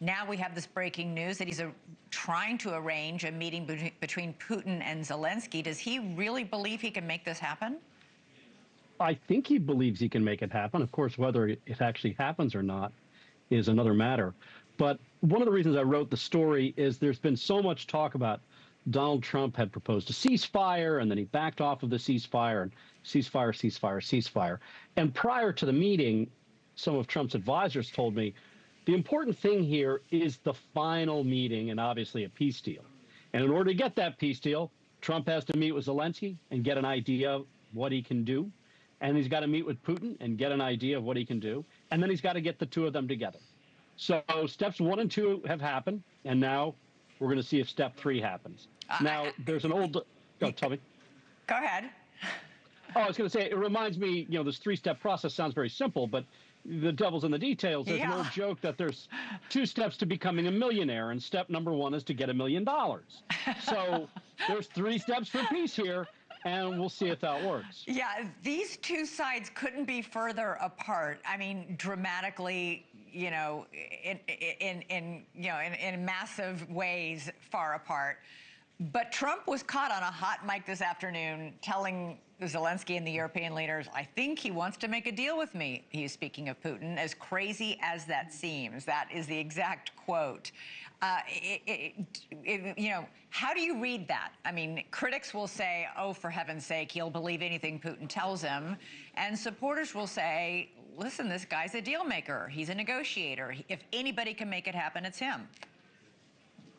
Now we have this breaking news that he's trying to arrange a meeting between Putin and Zelenskyy. Does he really believe he can make this happen? I think he believes he can make it happen. Of course, whether it actually happens or not is another matter. But one of the reasons I wrote the story is there's been so much talk about Donald Trump had proposed a ceasefire, and then he backed off of the ceasefire, and ceasefire. And prior to the meeting, some of Trump's advisors told me the important thing here is the final meeting and obviously a peace deal. And in order to get that peace deal, Trump has to meet with Zelenskyy and get an idea of what he can do. And he's got to meet with Putin and get an idea of what he can do. And then he's got to get the two of them together. So steps 1 and 2 have happened. And now we're going to see if step 3 happens. Now, there's an old... Go, tell me. Go ahead. Oh, I was going to say, it reminds me, this 3-step process sounds very simple, but the devil's in the details. There's an old joke that there's 2 steps to becoming a millionaire, and step number 1 is to get $1 million. So there's 3 steps for peace here, and we'll see if that works. Yeah, these two sides couldn't be further apart. I mean, dramatically, in massive ways far apart. But Trump was caught on a hot mic this afternoon telling Zelenskyy and the European leaders, I think he wants to make a deal with me. He's speaking of Putin, as crazy as that seems. That is the exact quote. How do you read that? I mean, critics will say, oh, for heaven's sake, he'll believe anything Putin tells him. And supporters will say, listen, this guy's a deal maker. He's a negotiator. If anybody can make it happen, it's him.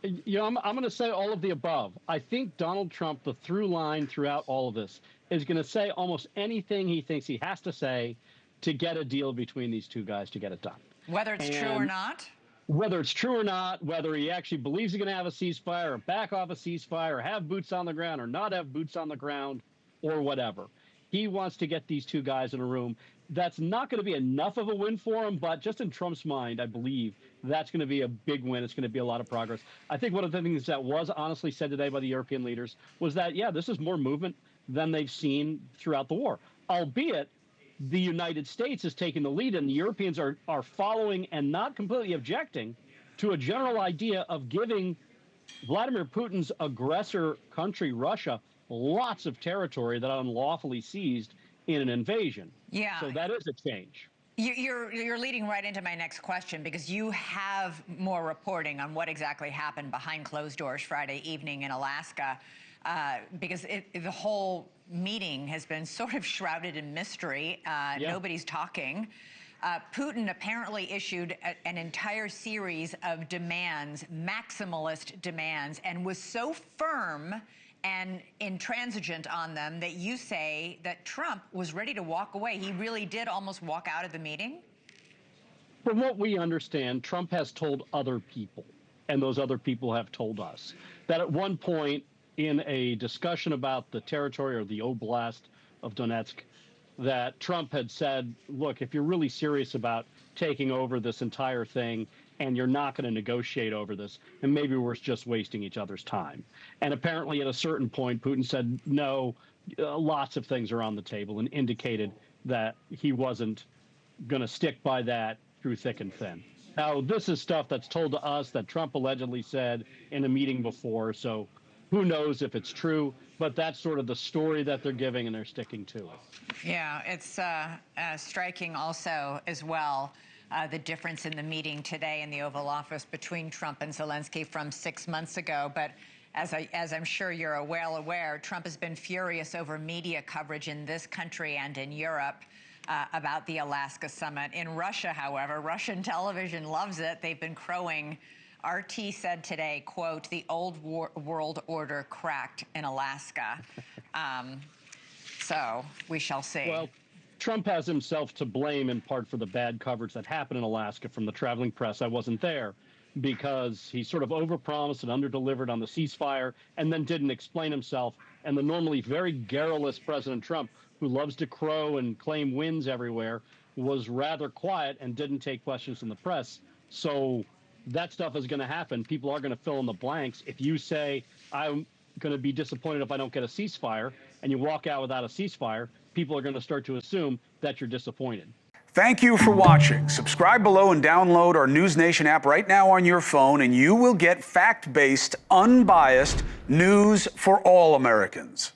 I'm going to say all of the above. I think Donald Trump, the through line throughout all of this, is going to say almost anything he thinks he has to say to get a deal between these two guys to get it done. Whether it's true or not? Whether it's true or not, whether he actually believes he's going to have a ceasefire or back off a ceasefire or have boots on the ground or not have boots on the ground or whatever. He wants to get these two guys in a room. That's not going to be enough of a win for him, but just in Trump's mind, I believe that's going to be a big win. It's going to be a lot of progress. I think one of the things that was honestly said today by the European leaders was that, yeah, this is more movement than they've seen throughout the war, albeit the United States is taking the lead, and the Europeans are following and not completely objecting to a general idea of giving Vladimir Putin's aggressor country, Russia, lots of territory that unlawfully seized in an invasion. Yeah. So that is a change. You're leading right into my next question, because you have more reporting on what exactly happened behind closed doors Friday evening in Alaska, because the whole meeting has been sort of shrouded in mystery. Nobody's talking. Putin apparently issued an entire series of demands, maximalist demands, and was so firm and intransigent on them that you say that Trump was ready to walk away. He really did almost walk out of the meeting? From what we understand, Trump has told other people, and those other people have told us, that at one point in a discussion about the territory or the oblast of Donetsk, that Trump had said, look, if you're really serious about taking over this entire thing and you're not going to negotiate over this, and maybe we're just wasting each other's time. And apparently at a certain point, Putin said, no, lots of things are on the table, and indicated that he wasn't going to stick by that through thick and thin. Now, this is stuff that's told to us that Trump allegedly said in a meeting before, so who knows if it's true, but that's sort of the story that they're giving, and they're sticking to it. Yeah, it's striking also as well, the difference in the meeting today in the Oval Office between Trump and Zelenskyy from 6 months ago. But as I'm sure you're well aware, Trump has been furious over media coverage in this country and in Europe about the Alaska summit. In Russia, however, Russian television loves it. They've been crowing. RT said today, quote, the old world order cracked in Alaska. So we shall see. Well, Trump has himself to blame in part for the bad coverage that happened in Alaska from the traveling press. I wasn't there because he sort of overpromised and underdelivered on the ceasefire and then didn't explain himself. And the normally very garrulous President Trump, who loves to crow and claim wins everywhere, was rather quiet and didn't take questions from the press. So that stuff is going to happen. People are going to fill in the blanks. If you say, I'm going to be disappointed if I don't get a ceasefire, and you walk out without a ceasefire, people are going to start to assume that you're disappointed. Thank you for watching. Subscribe below and download our NewsNation app right now on your phone, and you will get fact-based, unbiased news for all Americans.